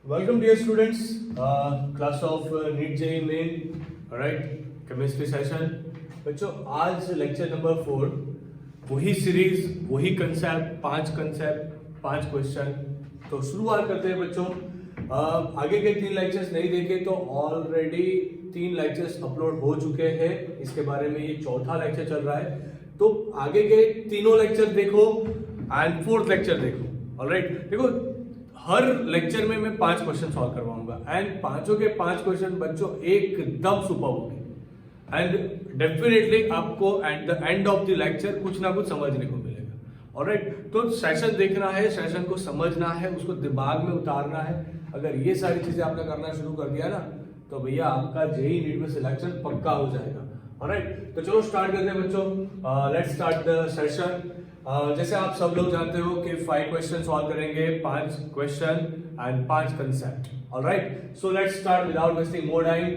Welcome dear students, class of NEET JEE Main, alright, chemistry session. बच्चों आज lecture number 4, वही series, वही concept, 5 concept, 5 question. तो शुरुआत करते हैं बच्चों. आगे के 3 लेक्चर्स नहीं देखे तो ऑलरेडी 3 लेक्चर्स अपलोड हो चुके हैं. इसके बारे में ये चौथा लेक्चर चल रहा है. तो आगे के तीनों लेक्चर देखो एंड 4th लेक्चर देखो. ऑलराइट, देखो हर लेक्चर में मैं 5 क्वेश्चन सॉल्व करवाऊंगा एंड पांचों के 5 क्वेश्चन बच्चों एकदम सुपर होंगे एंड डेफिनेटली आपको at the end of the lecture कुछ ना कुछ समझने को मिलेगा. ऑलराइट, तो सेशन देखना है, सेशन को समझना है, उसको दिमाग में उतारना है. अगर ये सारी चीजें आपने करना शुरू कर दिया ना तो भैया आपका जेईई नीट में सिलेक्शन पक्का हो जाएगा. ऑलराइट, तो चलो स्टार्ट करते हैं बच्चों. Let's start the session. जैसे आप सब लोग जानते हो कि 5 क्वेश्चन सॉल्व करेंगे, 5 question and 5 concept. Alright, so let's start without wasting more time.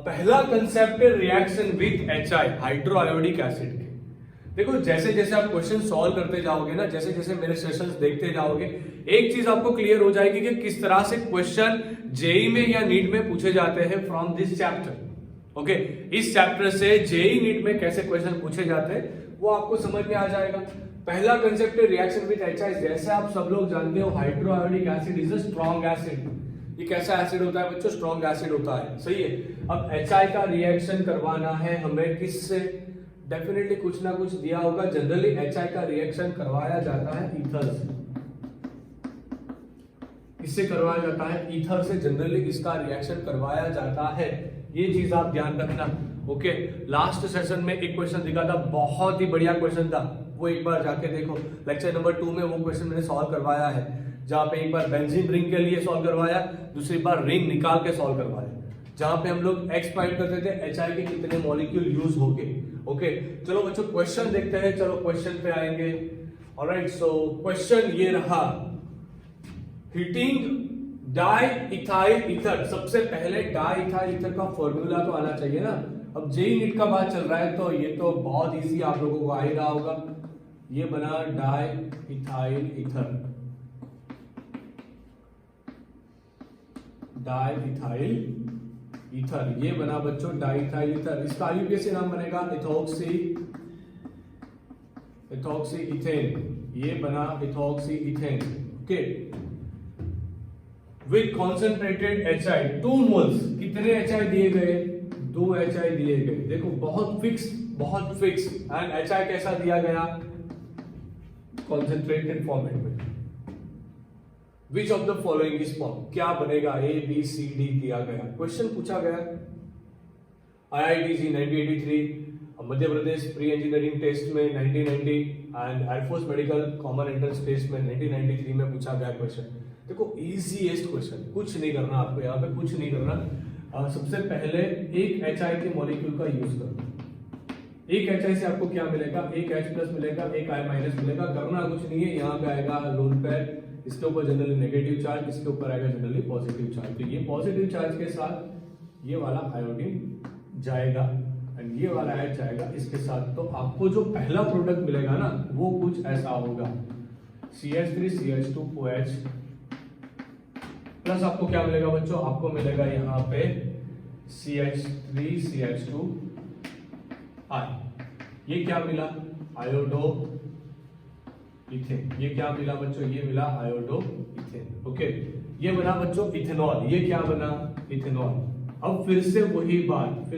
पहला कंसेप्ट है reaction with HI, hydro iodic acid के. देखो जैसे जैसे आप क्वेश्चन सॉल्व करते जाओगे ना, जैसे जैसे मेरे सेशंस देखते जाओगे, एक चीज आपको क्लियर हो जाएगी कि किस तरह से क्वेश्चन जेईई में या नीट में पूछे जाते हैं फ्रॉम दिस चैप्टर. ओके, इस चैप्टर से जेईई नीट में कैसे क्वेश्चन पूछे जाते हैं वो आपको समझ में आ जाएगा. पहला कंसेप्ट है रिएक्शन विद HI. जैसे आप सब लोग जानते हो hydro iodic acid is a strong acid. ये कैसा एसिड होता है बच्चों? स्ट्रॉन्ग एसिड होता है. सही है. अब HI का रिएक्शन करवाना है हमें किससे? डेफिनेटली कुछ ना कुछ दिया होगा. जनरली HI का रिएक्शन करवाया जाता है ईथर से. इससे करवाया जाता है ईथर से. जनरली इसका रिएक्शन करवाया जाता है. ये चीज आप ध्यान रखना. ओके, लास्ट सेशन में एक क्वेश्चन दिखा था, बहुत ही बढ़िया क्वेश्चन था. वो एक बार जाके देखो. लेक्चर नंबर 2 में वो क्वेश्चन मैंने सॉल्व करवाया है, जहां पे एक बार बेंजीन रिंग के लिए सॉल्व करवाया, दूसरी बार रिंग निकाल के सॉल्व करवाया, जहां पे हम लोग एक्स फाइंड करते थे HI के कितने मॉलिक्यूल यूज हो गए. ओके, चलो बच्चों क्वेश्चन देखते हैं. चलो क्वेश्चन पे आएंगे. ऑलराइट, सो क्वेश्चन ये रहा, हीटिंग डाई इथाइल ईथर. सबसे पहले डाई इथाइल ईथर का फॉर्मूला तो आना चाहिए ना. अब जेईई नीट का बात चल रहा है तो ये तो बहुत इजी आप लोगों को आ ही रहा होगा. ये बना di ethyl ether. Di ethyl ether ये बना बच्चों डाई इथाइल ईथर. इसका आईयूपीएसी नाम बनेगा इथॉक्सी इथेन. ये बना ethoxy ethane. Okay, with concentrated HI 2 moles. कितने HI दिए गए? 2 HI दिए गए. देखो बहुत फिक्स एंड HI कैसा दिया गया? कॉन्सेंट्रेटेड फॉर्मेट में. Which of the following is form? क्या बनेगा? ABCD दिया गया. क्वेश्चन पूछा गया. IITG 1983, Madhya Pradesh pre engineering test में 1990 and air force medical common entrance test में 1993 में पूछा गया क्वेश्चन. देखो इजीएस्ट क्वेश्चन, कुछ नहीं करना आपको यहाँ पे, कुछ नहीं करना. सबसे पहले एक HI के मॉलिक्यूल का यूज करना. एक HI से आपको क्या मिलेगा? एक H प्लस मिलेगा, एक I माइनस मिलेगा. करना कुछ नहीं है. यहाँ पे आएगा लोन पेयर, इसके ऊपर जनरली नेगेटिव चार्ज, इसके ऊपर आएगा जनरली पॉजिटिव चार्ज. तो ये पॉजिटिव चार्ज के साथ ये वाला आयोडीन जाएगा एंड ये वाला H जाएगा इसके साथ. तो आपको जो पहला प्रोडक्ट मिलेगा ना वो कुछ ऐसा होगा, CH3 CH2OH प्लस आपको क्या मिलेगा बच्चों? आपको मिलेगा यहाँ पे CH3 CH2I. ये क्या मिला? Iodo ethane. ये क्या मिला बच्चों? ये मिला आयोडो इथेन. ओके, ये बना बच्चों इथेनॉल. ये क्या बना? इथेनॉल. अब फिर से वही बात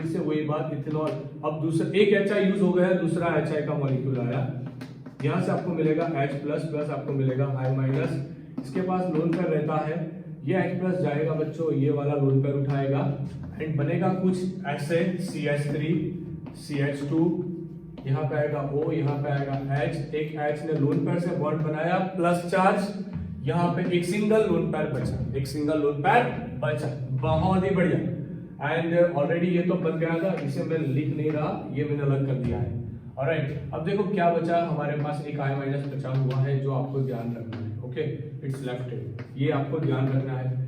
इथेनॉल. अब दूसरा एक HI यूज हो गया, दूसरा HI का मॉलिक्यूल आया. यहां से आपको मिलेगा H प्लस प्लस आपको मिलेगा I माइनस. इसके पास लोन पेयर रहता है. ये H प्लस जाएगा बच्चों, ये वाला लोन पेयर उठाएगा एंड बनेगा कुछ ऐसे CH3 CH2. यहाँ पे आएगा O, यहाँ पे आएगा H. एक H ने लोन पेयर से बॉन्ड बनाया प्लस चार्ज. यहाँ पे एक सिंगल लोन पेयर बचा. बहुत ही बढ़िया. एंड ऑलरेडी ये तो बन गया था, इसे मैं लिख नहीं रहा, ये मैंने अलग कर दिया है. ऑलराइट, अब देखो क्या बचा हमारे पास. एक I माइनस बचा हुआ है जो आपको ध्यान रखना है. Okay, it's left. ये आपको ध्यान रखना है.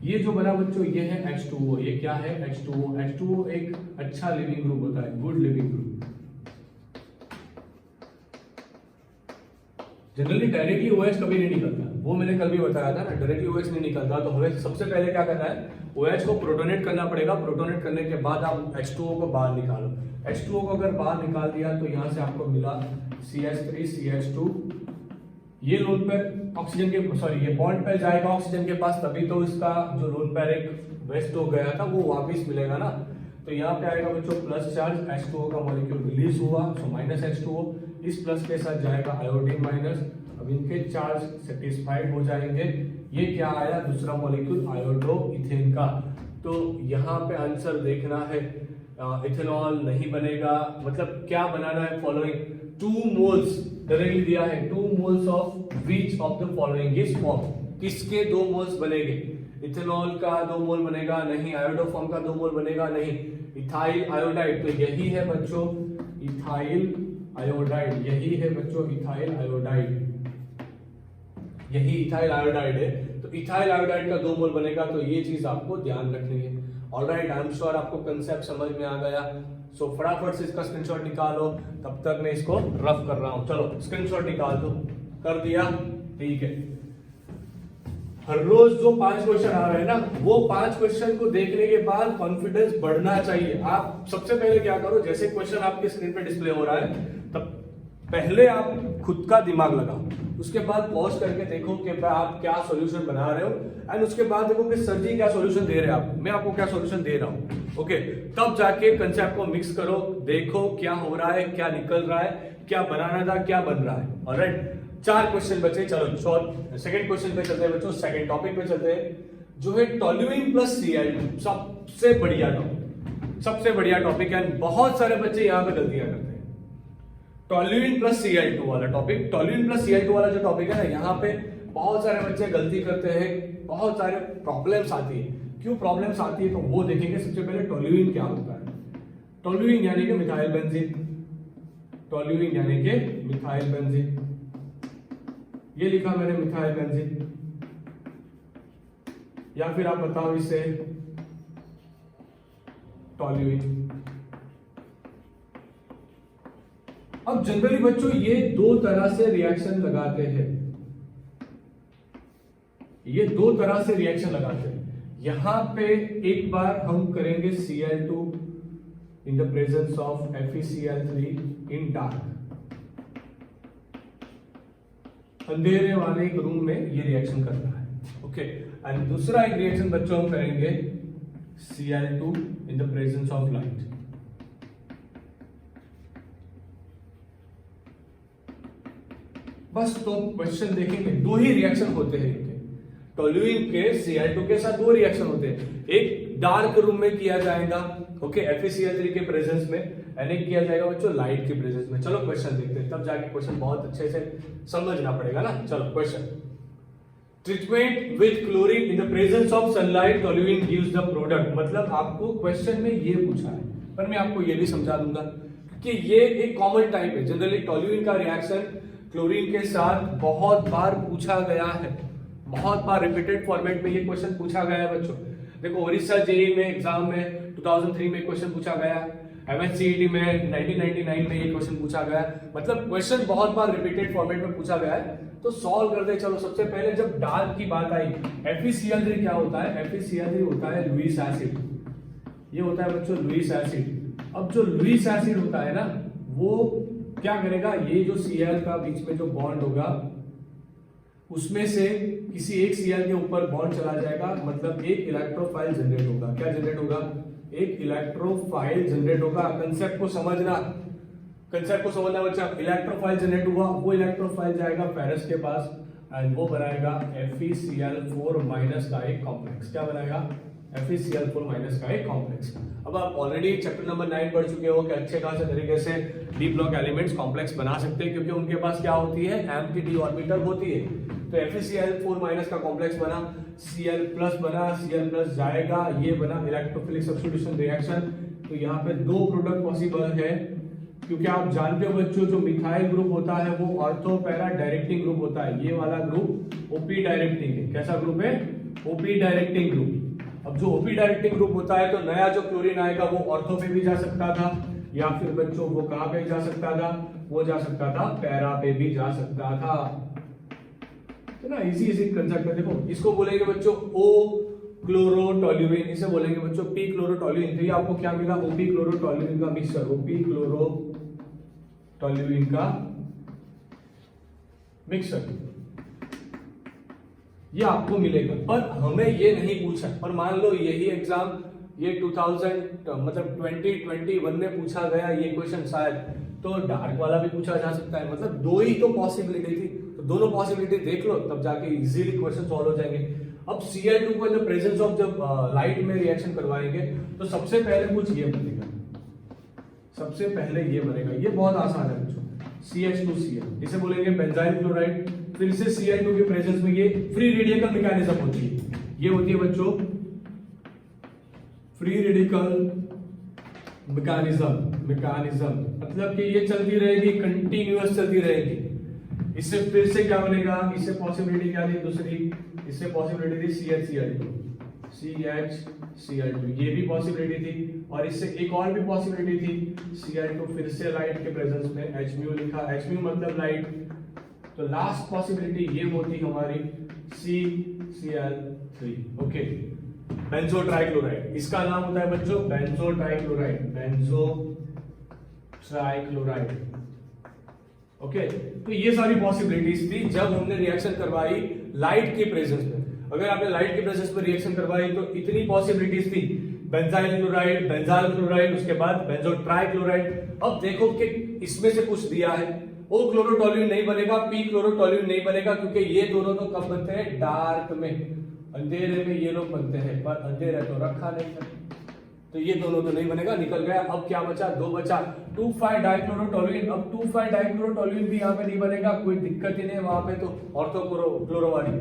ये जो बना बच्चों ये है H2O. ये क्या है? H2O एक अच्छा लिविंग ग्रुप होता है, good leaving group. Generally directly OH कभी नहीं निकलता, वो मैंने कल भी बताया था ना, डायरेक्टली OH नहीं निकलता। तो हमें सबसे पहले क्या करना है, OH को प्रोटोनेट करना पड़ेगा। प्रोटोनेट करने के बाद आप H2O को बाहर निकालो। H2O को अगर बाहर निकाल दिया तो यहाँ से आपको मिला CH3CH2। ये लोन पेयर ऑक्सीजन के सॉरी ये बॉन्ड पेयर जाएगा ऑक्सीजन के पास, तभी तो इसका जो लोन पेयर एक वेस्ट हो गया था वो वापस मिलेगा ना। तो यहाँ पे आएगा बच्चों प्लस चार्ज, H2O का मॉलिक्यूल रिलीज हुआ, सो माइनस H2O, इस प्लस के साथ जाएगा आयोडीन माइनस। अब इनके चार्ज सेटिस्फाइड हो जाएंगे। ये क्या आया, दूसरा मॉलिक्यूल आयोडो इथेन का। तो यहाँ पे आंसर देखना है, इथेनॉल नहीं बनेगा, मतलब क्या बनाना है, फॉलोइंग 2 मोल्स डायरेक्टली दिया है, 2 moles of which of the following is form, किसके 2 मोल्स बनेंगे, इथेनॉल का 2 मोल बनेगा नहीं, आयोडोफॉर्म का 2 मोल बनेगा नहीं, इथाइल आयोडाइड, तो यही है बच्चों इथाइल आयोडाइड, यही है बच्चों इथाइल आयोडाइड, यही इथाइल आयोडाइड है। तो इथाइल आयोडाइड का 2 मोल बनेगा, तो ये चीज आपको ध्यान रखनी है। ऑलराइट, आई एम श्योर आपको कंसेप्ट समझ में आ गया। सो फटाफट से इसका स्क्रीनशॉट निकालो, तब तक मैं इसको रफ कर रहा हूं। चलो स्क्रीनशॉट निकाल दो, कर दिया, ठीक है। हर रोज जो 5 क्वेश्चन आ रहे हैं ना, वो 5 क्वेश्चन को देखने के बाद कॉन्फिडेंस बढ़ना चाहिए। आप सबसे पहले क्या करो, जैसे क्वेश्चन आपके स्क्रीन पे डिस्प्ले हो रहा है, तब पहले आप खुद का दिमाग लगाओ, उसके बाद पॉज करके देखो कि आप क्या सॉल्यूशन बना रहे हो, एंड उसके बाद देखो कि सर जी क्या सॉल्यूशन दे रहे हैं आप, मैं आपको क्या सॉल्यूशन दे रहा हूं। ओके, तब जाके कंसेप्ट को मिक्स करो, देखो क्या हो रहा है, क्या निकल रहा है, क्या बनाना था, क्या बन रहा है। ऑलराइट, 4 क्वेश्चन बचे, चलो सेकंड क्वेश्चन पे चलते हैं बच्चों, सेकंड टॉपिक पे चलते हैं, जो है टोल्यूइन प्लस Cl2। सबसे बढ़िया टॉपिक, सबसे बढ़िया टॉपिक है, बहुत सारे बच्चे यहाँ पे गलतियां करते हैं। टोल्यूइन प्लस Cl2 वाला टॉपिक, टोल्यूइन प्लस Cl2 वाला जो टॉपिक है ना, यहाँ पे बहुत सारे बच्चे गलती करते हैं, बहुत सारे प्रॉब्लम्स आती है। क्यों प्रॉब्लम्स आती है तो वो देखेंगे। सबसे पहले टोल्यूइन क्या होता है, टोल्यूइन यानी कि मिथाइल बेंजीन, टोल्यूइन यानी कि मिथाइल बेंजीन, ये लिखा मैंने मिथाइल बेंजीन, या फिर आप बताओ इसे टोल्यूइन। अब जनरली बच्चों ये 2 तरह से रिएक्शन लगाते हैं, ये 2 तरह से रिएक्शन लगाते हैं। यहां पे एक बार हम करेंगे Cl2 in the presence of FeCl3 in dark, अंधेरे वाले एक रूम में ये रिएक्शन कर रहा है। ओके, एंड दूसरा एक रिएक्शन बच्चों हम करेंगे Cl2 in the presence of light. बस तो क्वेश्चन देखेंगे, 2 ही रिएक्शन होते हैं इनके, टोल्यूइन के Cl2 के साथ 2 रिएक्शन होते हैं। एक डार्क रूम में किया जाएगा, ओके, FeCl3 के प्रेजेंस में, एंड एक किया जाएगा बच्चों लाइट के प्रेजेंस में। चलो क्वेश्चन देखते हैं, तब जाके क्वेश्चन बहुत अच्छे से समझना पड़ेगा ना। चलो question, treatment with chlorine in the presence of sunlight, toluene gives the product. मतलब आपको क्वेश्चन में ये पूछा है, पर मैं आपको ये भी समझा दूंगा कि ये एक कॉमन टाइप है। जनरली टोल्यूइन का रिएक्शन क्लोरीन के साथ बहुत बार पूछा गया है, बहुत बार रिपीटेड फॉर्मेट में ये क्वेश्चन पूछा गया है बच्चों। देखो ओडिशा जेईई में एग्जाम में 2003 में क्वेश्चन पूछा गया, MHCET में 1999 में ये क्वेश्चन पूछा गया, मतलब क्वेश्चन बहुत बार रिपीटेड फॉर्मेट में पूछा गया है। तो सॉल्व कर दे। चलो सबसे पहले जब डार्क की बात आई, FeCl3 क्या होता है, FeCl3 होता है लुईस एसिड, ये होता है बच्चों लुईस एसिड। अब जो लुईस एसिड होता है ना, वो क्या करेगा, ये जो Cl का बीच में जो बॉन्ड होगा उसमें से किसी एक Cl के ऊपर बॉन्ड चला जाएगा, मतलब एक इलेक्ट्रोफाइल जनरेट होगा। क्या जनरेट होगा, एक इलेक्ट्रोफाइल जनरेट होगा। कंसेप्ट को समझना, कंसेप्ट को समझना बच्चा। इलेक्ट्रोफाइल जनरेट हुआ, वो इलेक्ट्रोफाइल जाएगा फेरस के पास एंड वो बनाएगा FeCl4- का एक कॉम्प्लेक्स। क्या बनाएगा, FeCl4- का एक कॉम्प्लेक्स। अब आप ऑलरेडी चैप्टर नंबर 9 पढ़ चुके हो कि अच्छे खासे तरीके से डी ब्लॉक एलिमेंट्स कॉम्प्लेक्स बना सकते हैं, क्योंकि उनके पास क्या होती है, m की d ऑर्बिटल होती है। तो FeCl4- का कॉम्प्लेक्स बना, Cl+ बना, Cl+ जाएगा, ये बना इलेक्ट्रोफिलिक सब्स्टिट्यूशन रिएक्शन। तो यहाँ पे 2 प्रोडक्ट पॉसिबल है, क्योंकि आप जानते हो बच्चों जो मिथाइल ग्रुप होता है वो ऑर्थो पैरा डायरेक्टिंग ग्रुप होता है। ये वाला ग्रुप ओपी डायरेक्टिंग है। कैसा ग्रुप है, ओपी डायरेक्टिंग ग्रुप। अब जो ओपी डायरेक्टिंग ग्रुप होता है, तो नया जो क्लोरीन आएगा वो ऑर्थो पे भी जा सकता था, या फिर बच्चों वो कहां पे जा सकता था, वो जा सकता था पैरा पे भी जा सकता था। है ना, इजी इजी कंसेप्ट है। देखो इसको बोलेंगे बच्चों ओ क्लोरोटोल्यूइन, इसे बोलेंगे बच्चों पी क्लोरोटोल्यूइन। तो ये आपको क्या मिला, ओपी क्लोरोटोल्यूइन का मिक्सचर, ओपी क्लोरोटोल्यूइन का मिक्सचर, ये आपको मिलेगा। पर हमें ये नहीं पूछा, पर मान लो यही एग्जाम ये 2021 में पूछा गया ये क्वेश्चन शायद, तो डार्क वाला भी पूछा जा सकता है। मतलब दो ही तो पॉसिबिलिटी थी, तो दोनों पॉसिबिलिटी देख लो, तब जाके इजीली क्वेश्चन सॉल्व हो जाएंगे। अब Cl2 को इन प्रेजेंस ऑफ जब लाइट में रिएक्शन करवाएंगे तो सबसे पहले कुछ ये बनेगा, सबसे पहले ये बनेगा, ये बहुत आसान है बच्चों, CH2Cl, इसे बोलेंगे बेंजाइल क्लोराइड। फिर से Cl2 के प्रेजेंस में ये फ्री रेडिकल मैकेनिज्म होती है, ये होती है बच्चों फ्री रेडिकल मैकेनिज्म, मतलब कि ये चलती रहेगी, कंटिन्यूअस चलती रहेगी। इससे फिर से क्या बनेगा, इससे पॉसिबिलिटी क्या थी दूसरी, इससे पॉसिबिलिटी थी CHCl2, ये भी पॉसिबिलिटी थी। और इससे एक और भी पॉसिबिलिटी थी Cl2, फिर से लाइट के प्रेजेंस में Hmu लिखा, Hmu मतलब लाइट। तो लास्ट पॉसिबिलिटी ये होती हमारी CCl3, ओके। बेंजो ट्राइक्लोराइड, इसका नाम होता है बच्चों बेंजो ट्राइक्लोराइड, ओके। तो ये सारी पॉसिबिलिटीज थी जब हमने रिएक्शन करवाई लाइट के प्रेजेंस में। अगर आपने लाइट के प्रेजेंस में रिएक्शन करवाई तो इतनी पॉसिबिलिटीज थी, बेंजाइल क्लोराइड, बेंजाल क्लोराइड, उसके बाद बेंजो ट्राइक्लोराइड। अब देखो कि इसमें से कुछ दिया है, ओ क्लोरोटोल्यूइन नहीं बनेगा, पी क्लोरोटोल्यूइन नहीं बनेगा, क्योंकि ये दोनों तो कब बनते हैं, डार्क में, अंधेरे में ये लोग बनते हैं, पर अंधेरे तो रखा नहीं था, तो ये दोनों तो नहीं बनेगा, निकल गया। अब क्या बचा, दो बचा, 2,5 डाइक्लोरोटोल्यूइन। अब 2,5 डाइक्लोरोटोल्यूइन भी यहाँ पे नहीं बनेगा, कोई दिक्कत ही नहीं है, वहां पे तो ऑर्थो क्लोरोवाली,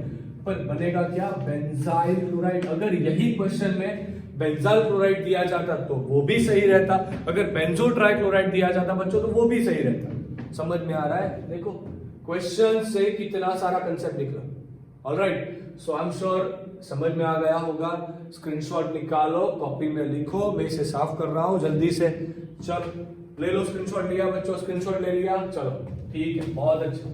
पर बनेगा क्या, बेंजाइल क्लोराइड। अगर यही क्वेश्चन में बेंजाइल क्लोराइड दिया जाता तो वो भी सही रहता, अगर बेंजो ट्राइक्लोराइड दिया जाता बच्चों तो वो भी सही रहता। समझ में आ रहा है, देखो क्वेश्चन से कितना सारा कंसेप्ट निकला। Alright, so I am sure समझ में आ गया होगा। स्क्रीनशॉट निकालो, कॉपी में लिखो, मैं इसे साफ कर रहा हूं जल्दी से। चलो ले लो, स्क्रीनशॉट लिया बच्चों, स्क्रीनशॉट ले लिया, चलो ठीक है, बहुत अच्छा।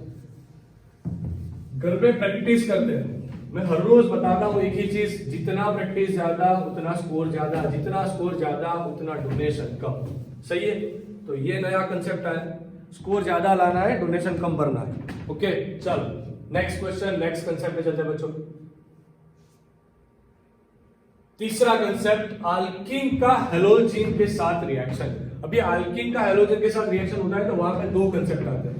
घर पे प्रैक्टिस करते हैं, मैं हर रोज बताता हूँ एक ही चीज, जितना प्रैक्टिस ज्यादा उतना स्कोर ज्यादा, जितना स्कोर ज्यादा उतना डोनेशन कम, सही है। तो ये नया कंसेप्ट है, स्कोर ज्यादा लाना है, डोनेशन कम भरना है, ओके। चलो नेक्स्ट क्वेश्चन, नेक्स्ट कंसेप्ट पे चलते हैं बच्चों। तीसरा कंसेप्ट, अल्कीन का हैलोजन के साथ रिएक्शन। अभी अल्कीन का हैलोजन के साथ रिएक्शन होता है तो वहां पे दो कंसेप्ट आते हैं,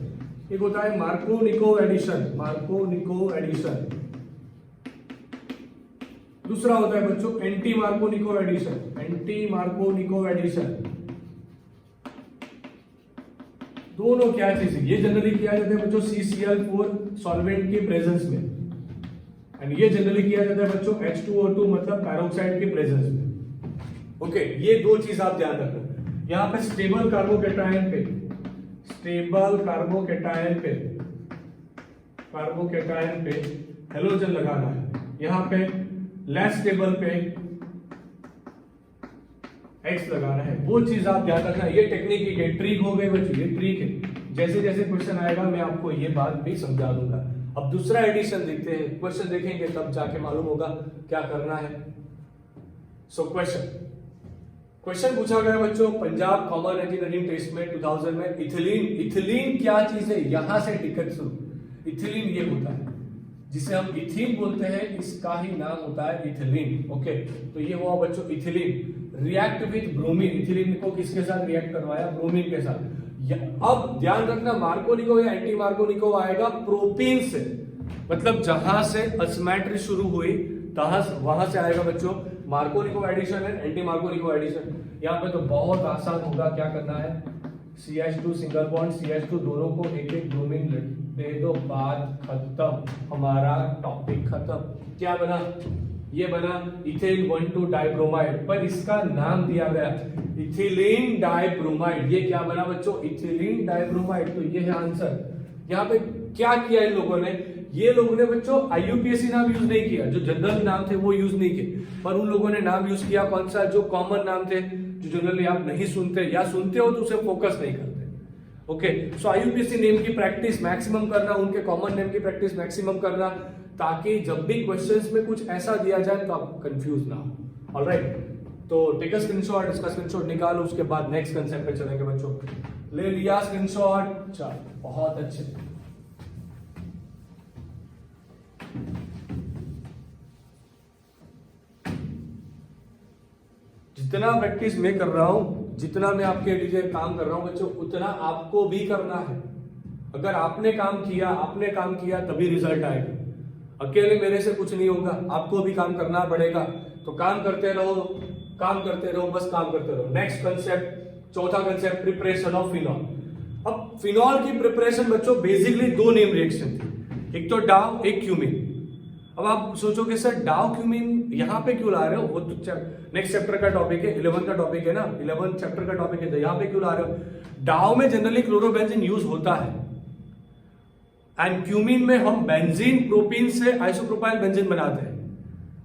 एक होता है मार्कोनिको एडिशन, दूसरा होता है बच्चों एंटी मार्कोनिको एडिशन। दोनों क्या चीज है, ये जनरली किया जाता है बच्चों CCl4 सॉल्वेंट के प्रेजेंस में, एंड ये जनरली किया जाता है बच्चों H2O2 मतलब पैरोक्साइड के प्रेजेंस में, ओके। ये दो चीज आप ध्यान रखना। यहां पे स्टेबल कार्बोकेटायन पे हैलोजन लगाना है, यहां पे लेस स्टेबल पे X लगाना है, वो चीज आप ध्यान रखना। ये टेक्निक है, ट्रिक हो गई बच्चों, ये ट्रिक है। जैसे जैसे क्वेश्चन आएगा मैं आपको ये बात भी समझा दूंगा। अब दूसरा एडिशन देखते हैं, क्वेश्चन देखेंगे तब जाके मालूम होगा क्या करना है। सो क्वेश्चन पूछा गया बच्चों पंजाब कॉमन इंजीनियरिंग टेस्ट में 2000 में, इथिलीन क्या चीज है, यहां से टिकट शुरू। इथिलीन ये होता है जिसे हम इथीन बोलते हैं, इसका ही नाम होता है इथिलीन, ओके। तो ये हुआ बच्चों ethylene, react with bromine. Ethylene को किसके साथ रिएक्ट करवाया, ब्रोमीन के साथ। अब ध्यान रखना, मार्कोनिको या एंटी मार्कोनिको आएगा प्रोपीन से, मतलब जहां से अस्मेट्री शुरू हुई वहां से आएगा बच्चों Markovnikov addition and anti Markovnikov addition. यहाँ पे तो बहुत आसान होगा, क्या करना है, CH2 सिंगल बॉन्ड CH2 दोनों को एक एक ब्रोमीन दे दो, बात खत्म, हमारा टॉपिक खत्म। क्या बना, ये बना इथेन 1,2 डाइब्रोमाइड, पर इसका नाम दिया गया इथिलीन डाइब्रोमाइड। ये क्या बना बच्चों, इथिलीन डाइब्रोमाइड। तो ये है आंसर। यहाँ पे क्या किया इन लोगों ने, ये लोगों ने बच्चों IUPAC नाम यूज नहीं किया, जो जनरल नाम थे वो यूज नहीं किए, पर उन लोगों ने नाम यूज किया कौन सा, जो कॉमन नाम थे, जो जनरली आप नहीं सुनते, या सुनते हो तो उसे फोकस नहीं करते, ओके, सो आईयूपीएसी नेम की प्रैक्टिस मैक्सिमम करना, उनके कॉमन नेम की प्रैक्टिस मैक्सिमम करना, ताकि जब भी क्वेश्चंस में कुछ ऐसा दिया जाए तो आप कंफ्यूज ना हो। ऑलराइट, तो टेक अ स्क्रीनशॉट, इसका स्क्रीनशॉट निकालो, उसके बाद नेक्स्ट कंसेप्ट पे चलेंगे बच्चों। ले लिया स्क्रीनशॉट, चलो बहुत अच्छे। जितना प्रैक्टिस मैं कर रहा हूं, जितना मैं आपके लिए काम कर रहा हूं बच्चों, उतना आपको भी करना है। अगर आपने काम किया तभी रिजल्ट आएगा। अकेले मेरे से कुछ नहीं होगा, आपको भी काम करना पड़ेगा। तो काम करते रहो, बस काम करते रहो। नेक्स्ट कंसेप्ट, चौथा कंसेप्ट, प्रिपरेशन ऑफ फिनॉल। अब फिनॉल की प्रिपरेशन बच्चों बेसिकली दो नेम रिएक्शन थी, एक तो डाउ, एक क्यूमिन। अब आप सोचोगे सर डाउ क्यूमिन यहाँ पे क्यों ला रहे हो, वो तो नेक्स्ट चैप्टर का टॉपिक है, 11 का टॉपिक है ना, 11 चैप्टर का टॉपिक है, तो यहाँ पे क्यों ला रहे हो। डाउ में जनरली क्लोरोबेंजीन यूज होता है, एंड क्यूमिन में हम बेंजीन प्रोपीन से आइसोप्रोपाइल बेंजीन बनाते हैं,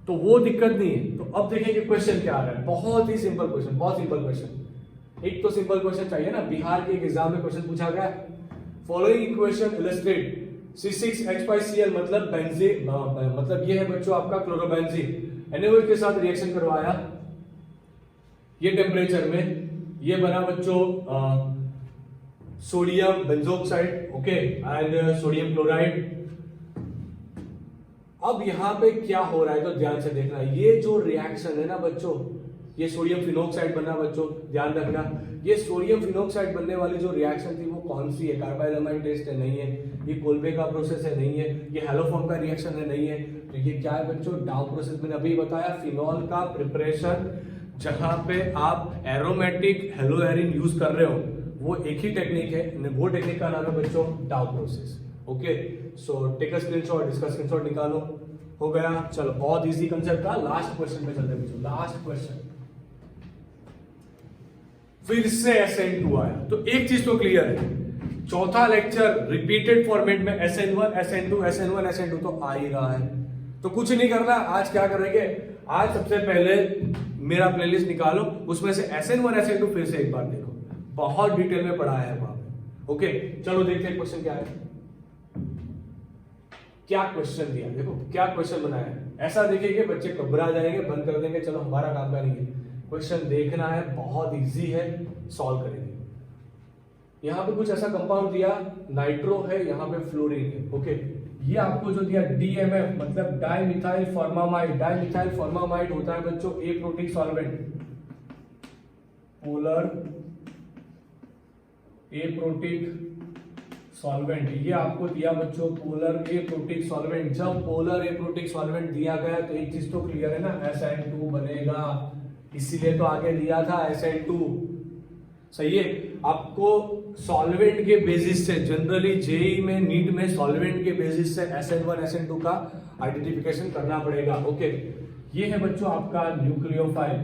तो वो दिक्कत नहीं है। तो अब देखिए कि क्वेश्चन क्या आ रहा है, बहुत ही सिंपल क्वेश्चन, बहुत सिंपल क्वेश्चन। एक तो सिंपल क्वेश्चन चाहिए ना, बिहार के एग्जाम में क्वेश्चन पूछा गया, फॉलोइंग इक्वेशन इलस्ट्रेट C6H5Cl मतलब बेंजीन, मतलब ये है बच्चों आपका क्लोरोबेंजीन। NaOH के साथ रिएक्शन करवाया, ये टेम्परेचर में ये बना बच्चों sodium benzoxide, okay, and sodium chloride. अब यहां पे क्या हो रहा है तो ध्यान से देखना, ये जो रिएक्शन है ना बच्चों, ये सोडियम फिनोक्साइड बना बच्चों, ध्यान रखना। ये सोडियम फिनोक्साइड बनने वाली जो रिएक्शन थी वो कौन सी है, कार्बाइलमाइन टेस्ट है, नहीं है, ये कोल्बे का प्रोसेस है, नहीं है, ये हेलोफॉर्म का रिएक्शन है, नहीं है, तो ये क्या है बच्चों, डाउ प्रोसेस। मैंने अभी बताया फिनॉल का प्रिपरेशन, जहां पे आप एरोमेटिक हेलोएरिन यूज कर रहे हो, वो एक ही टेक्निक है, वो टेक्निक का नाम है बच्चों Dow process. Okay, so take a screenshot, इसका स्क्रीनशॉट निकालो। हो गया, चलो बहुत इजी कंसेप्ट था। लास्ट क्वेश्चन पे चलते हैं बच्चों, लास्ट क्वेश्चन। फिर से SN2 आया, तो एक चीज तो क्लियर है, चौथा लेक्चर रिपीटेड फॉर्मेट में SN1 SN2 SN1 SN2 तो आ ही रहा है। तो कुछ नहीं करना, आज क्या करेंगे, आज सबसे पहले मेरा प्लेलिस्ट निकालो, उसमें से SN1 SN2 फिर से एक बार देखो, बहुत डिटेल में पढ़ा है वहां पे। ओके, चलो देखते हैं क्वेश्चन क्या है, क्या क्वेश्चन दिया, देखो क्या क्वेश्चन बनाया है। ऐसा देखिए कि बच्चे घबरा जाएंगे, बंद कर देंगे, चलो हमारा काम का नहीं है। क्वेश्चन देखना है, बहुत इजी है, सॉल्व करेंगे। यहां पे कुछ ऐसा कंपाउंड दिया, नाइट्रो है, यहां पे फ्लोरीन है, ओके। ये आपको जो दिया DMF मतलब डाइमिथाइल फॉर्मामाइड, डाइमिथाइल फॉर्मामाइड होता है बच्चों aprotic solvent, polar aprotic solvent. ये आपको दिया बच्चों पोलर एप्रोटिक सॉल्वेंट। जब पोलर एप्रोटिक सॉल्वेंट दिया गया तो एक चीज तो क्लियर है ना, SN2 बनेगा, इसीलिए तो आगे दिया था SN2। सही है, आपको सॉल्वेंट के बेसिस से, जनरली जेई में, नीट में सॉल्वेंट के बेसिस से SN1 SN2 का आइडेंटिफिकेशन करना पड़ेगा। ओके, ये है बच्चों आपका न्यूक्लियोफाइल,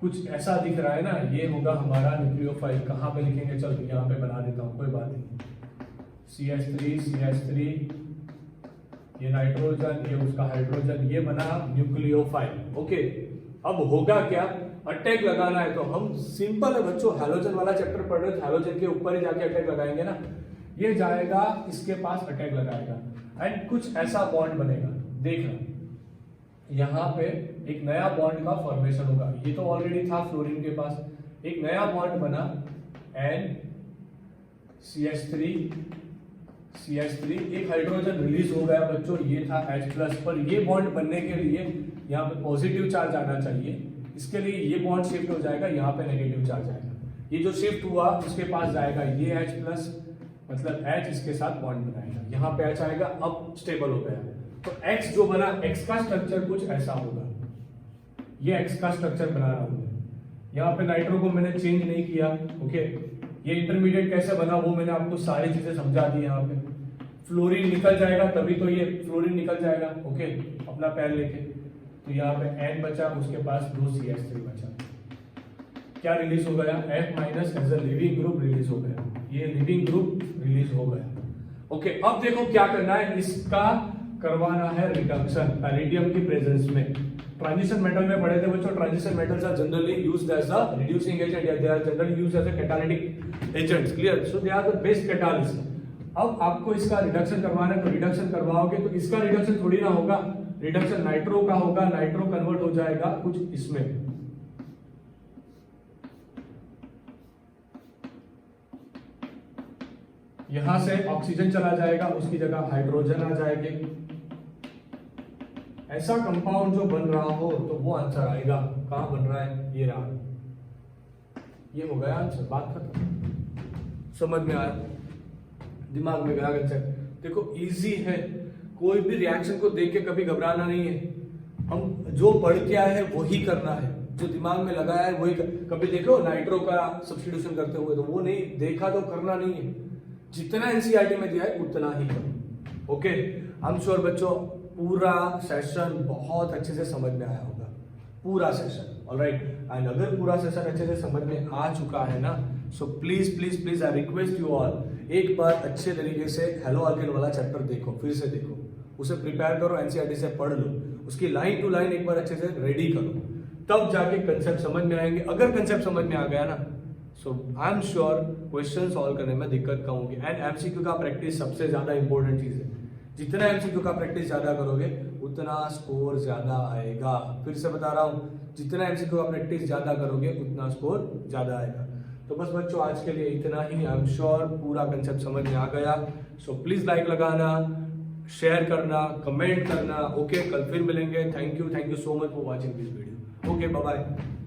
कुछ ऐसा दिख रहा है ना, ये होगा हमारा न्यूक्लियोफाइल। कहां पे लिखेंगे, चल यहाँ पे बना देता हूं, कोई बात नहीं। CH3 ये नाइट्रोजन, ये उसका हाइड्रोजन, ये बना न्यूक्लियोफाइल। ओके, अब होगा क्या, अटैक लगाना है तो हम सिंपल है बच्चों, हैलोजन वाला चैप्टर पढ़ रहे, हैलोजन के ऊपर ही जाके अटैक लगाएंगे ना, ये जाएगा इसके पास अटैक लगाएगा एंड कुछ ऐसा बॉन्ड बनेगा। देखना यहां पे एक नया बॉन्ड का फॉर्मेशन होगा, ये तो ऑलरेडी था फ्लोरीन के पास, एक नया बॉन्ड बना एंड CH3 एक हाइड्रोजन रिलीज हो गया बच्चों, ये था H+, पर ये बॉन्ड बनने के लिए यहाँ पे पॉजिटिव चार्ज आना चाहिए, इसके लिए ये बॉन्ड शिफ्ट हो जाएगा, यहाँ पे नेगेटिव चार्ज आएगा। ये जो शिफ्ट हुआ उसके पास जाएगा ये H+, मतलब H इसके साथ बॉन्ड बनाएगा, यहाँ पे H आएगा, अब स्टेबल हो गया। तो X जो बना, X का स्ट्रक्चर कुछ ऐसा होगा, ये X का स्ट्रक्चर बना रहा हूँ, यहाँ पे नाइट्रो को मैंने चेंज नहीं किया। ओके, ये इंटरमीडिएट कैसे बना वो मैंने आपको सारी चीजें समझा दी। यहाँ पे फ्लोरीन निकल जाएगा, तभी तो ये फ्लोरीन निकल जाएगा। ओके, अपना पैर लेके, तो यहाँ पे N बचा, उसके पास 2 CH3 बचा, क्या रिलीज हो गया, F- as a leaving group release हो गया, ये लिविंग ग्रुप रिलीज हो गया। ओके, अब देखो क्या करना है, इसका करवाना है रिडक्शन पैरिडियम की प्रेजेंस में। ट्रांजिशन मेटल में पढ़े थे बच्चों, transition metals are generally used as a reducing agent या they are generally used as a catalytic agents, clear? So they are the best catalyst. अब आपको इसका रिडक्शन करवाना है तो रिडक्शन करवाओगे तो इसका रिडक्शन थोड़ी ना होगा, रिडक्शन नाइट्रो का होगा, नाइट्रो कन्वर्ट हो जाएगा कुछ इसमें, यहां से ऑक्सीजन चला जाएगा, उसकी जगह हाइड्रोजन आ जाएंगे। ऐसा कंपाउंड जो बन रहा हो तो वो आंसर आएगा। कहां बन रहा है? ये रहा, ये हो गया आंसर, बात खत्म। समझ में आया? दिमाग में गया कंसेप्ट? देखो इजी है, कोई भी रिएक्शन को देख के कभी घबराना नहीं है। हम जो पढ़ के आए हैं वही करना है, जो दिमाग में लगाया है वही कभी देखो नाइट्रो का सब्स्टिट्यूशन करते हुए तो वो नहीं देखा तो करना नहीं है, जितना एनसीईआरटी में दिया है उतना ही करो। ओके, आई एम श्योर बच्चों पूरा सेशन बहुत अच्छे से समझ में आया होगा, पूरा सेशन, ऑलराइट। एंड अगर पूरा सेशन अच्छे से समझ में आ चुका है ना, so please please please I request you all, एक बार अच्छे तरीके से हेलो अगेन वाला चैप्टर देखो, फिर से देखो, उसे प्रिपेयर करो, एनसीईआरटी से पढ़ लो, उसकी लाइन टू लाइन एक बार अच्छे से रेडी करो, तब जाके कंसेप्ट समझ में आएंगे। अगर कंसेप्ट समझ में आ गया ना, so I am sure question solve करने में दिक्कत कम होगी। एंड एमसीक्यू का प्रैक्टिस सबसे ज्यादा इंपॉर्टेंट चीज है, जितना एमसीक्यू का प्रैक्टिस ज्यादा करोगे उतना स्कोर ज्यादा आएगा। फिर से बता रहा हूं, जितना एमसीक्यू का प्रैक्टिस ज्यादा करोगे उतना स्कोर ज्यादा आएगा। तो बस बच्चों आज के लिए इतना ही। आई एम श्योर पूरा कंसेप्ट समझ में आ गया। सो प्लीज लाइक लगाना, शेयर करना, कमेंट करना। ओके, कल फिर मिलेंगे। Thank you so much for watching this video. Okay, bye bye.